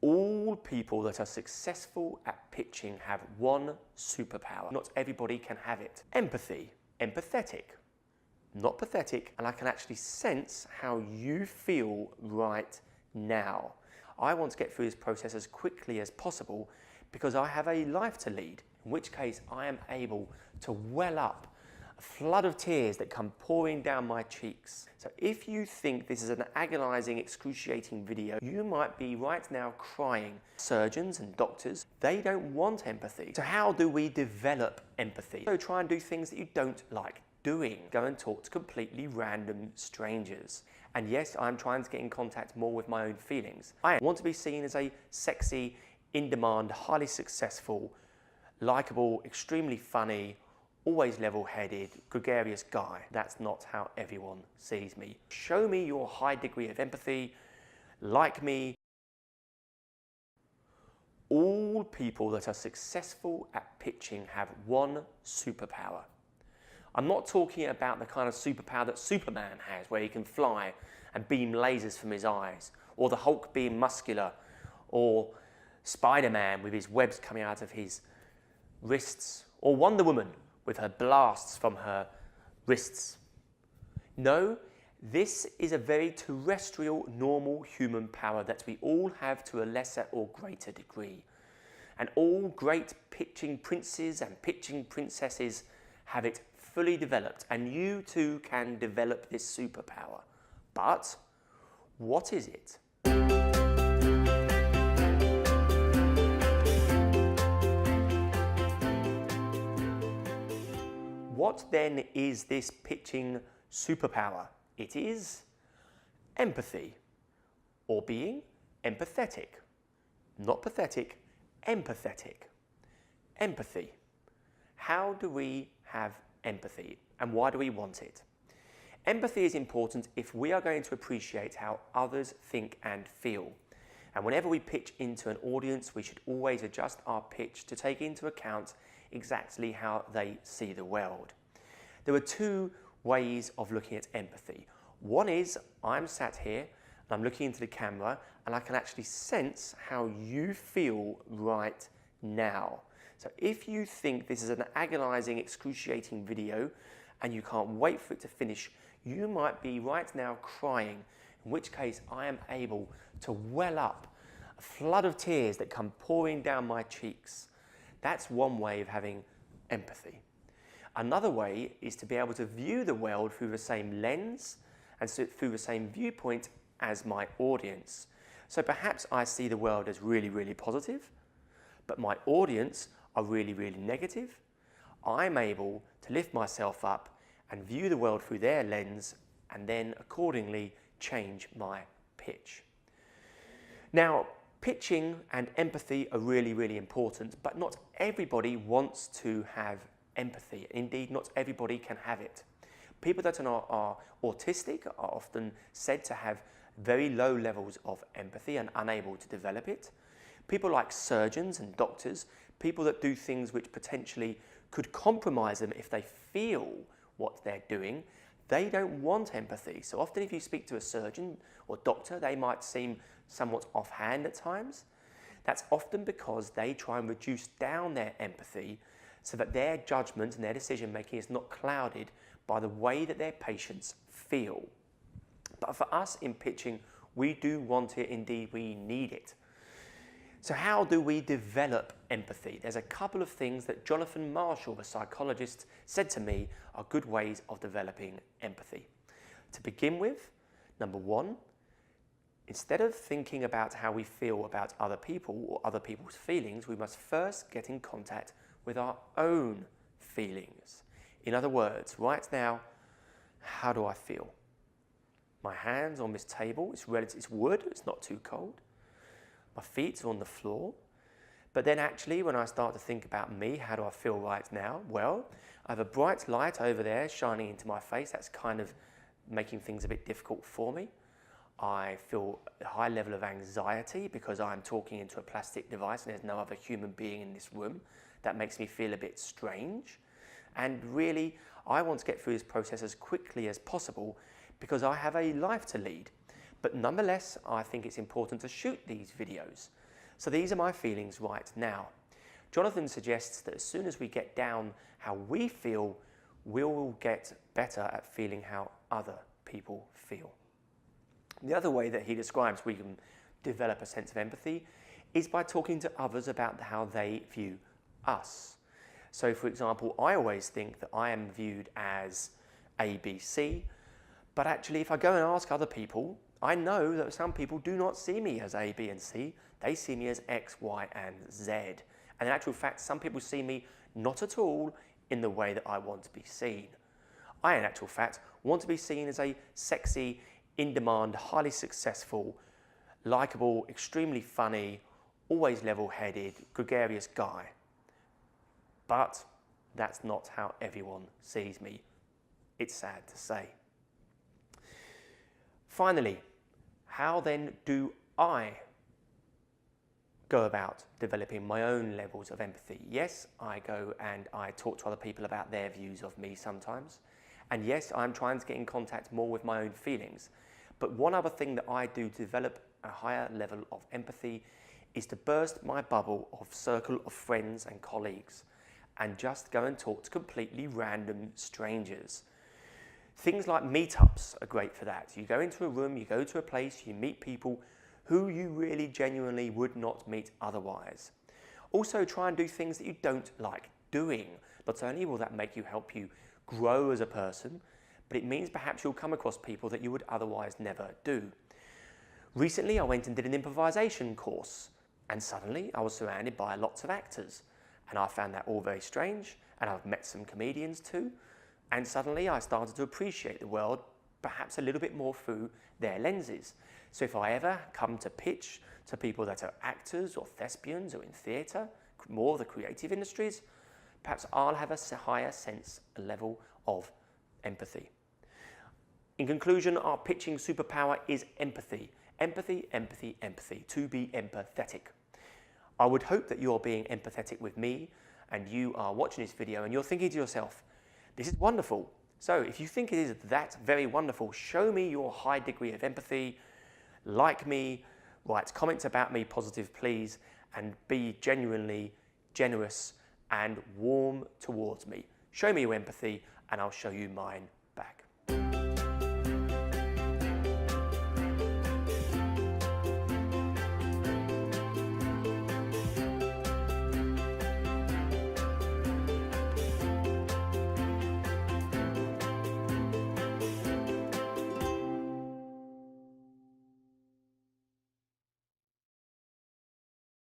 All people that are successful at pitching have one superpower. Not everybody can have it. Empathy. Empathetic. Not pathetic. And I can actually sense how you feel right now. I want to get through this process as quickly as possible because I have a life to lead, in which case I am able to well up a flood of tears that come pouring down my cheeks. So if you think this is an agonizing, excruciating video, you might be right now crying. Surgeons and doctors, they don't want empathy. So how do we develop empathy? So try and do things that you don't like doing. Go and talk to completely random strangers. And yes, I'm trying to get in contact more with my own feelings. I want to be seen as a sexy, in-demand, highly successful, likable, extremely funny, always level-headed, gregarious guy. That's not how everyone sees me. Show me your high degree of empathy, like me. All people that are successful at pitching have one superpower. I'm not talking about the kind of superpower that Superman has, where he can fly and beam lasers from his eyes, or the Hulk being muscular, or Spiderman with his webs coming out of his wrists, or Wonder Woman with her blasts from her wrists. No, this is a very terrestrial, normal human power that we all have to a lesser or greater degree. And all great pitching princes and pitching princesses have it fully developed, and you too can develop this superpower. But what is it? What then is this pitching superpower? It is empathy, or being empathetic. Not pathetic, empathetic. Empathy. How do we have empathy, and why do we want it? Empathy is important if we are going to appreciate how others think and feel. And whenever we pitch into an audience, we should always adjust our pitch to take into account exactly how they see the world. There are two ways of looking at empathy. One is I'm sat here and I'm looking into the camera and I can actually sense how you feel right now. So if you think this is an agonizing, excruciating video and you can't wait for it to finish, you might be right now crying, in which case I am able to well up a flood of tears that come pouring down my cheeks. That's one way of having empathy. Another way is to be able to view the world through the same lens and through the same viewpoint as my audience. So perhaps I see the world as really, really positive, but my audience are really, really negative. I'm able to lift myself up and view the world through their lens and then accordingly change my pitch. Now, pitching and empathy are really, really important, but not everybody wants to have empathy. Indeed, not everybody can have it. People that are autistic are often said to have very low levels of empathy and unable to develop it. People like surgeons and doctors, people that do things which potentially could compromise them if they feel what they're doing, they don't want empathy. So often if you speak to a surgeon or doctor, they might seem somewhat offhand at times. That's often because they try and reduce down their empathy so that their judgment and their decision making is not clouded by the way that their patients feel. But for us in pitching, we do want it, indeed we need it. So how do we develop empathy? There's a couple of things that Jonathan Marshall, the psychologist, said to me are good ways of developing empathy. To begin with, number one, instead of thinking about how we feel about other people or other people's feelings, we must first get in contact with our own feelings. In other words, right now, how do I feel? My hands on this table, it's wood, it's not too cold. My feet are on the floor. But then actually, when I start to think about me, how do I feel right now? Well, I have a bright light over there shining into my face. That's kind of making things a bit difficult for me. I feel a high level of anxiety because I'm talking into a plastic device and there's no other human being in this room. That makes me feel a bit strange. And really, I want to get through this process as quickly as possible because I have a life to lead. But nonetheless, I think it's important to shoot these videos. So these are my feelings right now. Jonathan suggests that as soon as we get down how we feel, we'll get better at feeling how other people feel. The other way that he describes we can develop a sense of empathy is by talking to others about how they view us. So for example, I always think that I am viewed as A, B, C, but actually if I go and ask other people, I know that some people do not see me as A, B and C, they see me as X, Y and Z. And in actual fact, some people see me not at all in the way that I want to be seen. I, in actual fact, want to be seen as a sexy, in-demand, highly successful, likeable, extremely funny, always level-headed, gregarious guy. But that's not how everyone sees me. It's sad to say. Finally, how then do I go about developing my own levels of empathy? Yes, I go and I talk to other people about their views of me sometimes. And yes, I'm trying to get in contact more with my own feelings. But one other thing that I do to develop a higher level of empathy is to burst my bubble of circle of friends and colleagues and just go and talk to completely random strangers. Things like meetups are great for that. You go into a room, you go to a place, you meet people who you really genuinely would not meet otherwise. Also try and do things that you don't like doing. Not only will that help you grow as a person, but it means perhaps you'll come across people that you would otherwise never do. Recently I went and did an improvisation course and suddenly I was surrounded by lots of actors and I found that all very strange, and I've met some comedians too, and suddenly I started to appreciate the world perhaps a little bit more through their lenses. So if I ever come to pitch to people that are actors or thespians or in theatre, more of the creative industries, perhaps I'll have a higher level of empathy. In conclusion, our pitching superpower is empathy. Empathy, empathy, empathy, to be empathetic. I would hope that you're being empathetic with me and you are watching this video and you're thinking to yourself, this is wonderful. So if you think it is that very wonderful, show me your high degree of empathy, like me, write comments about me, positive please, and be genuinely generous and warm towards me. Show me your empathy and I'll show you mine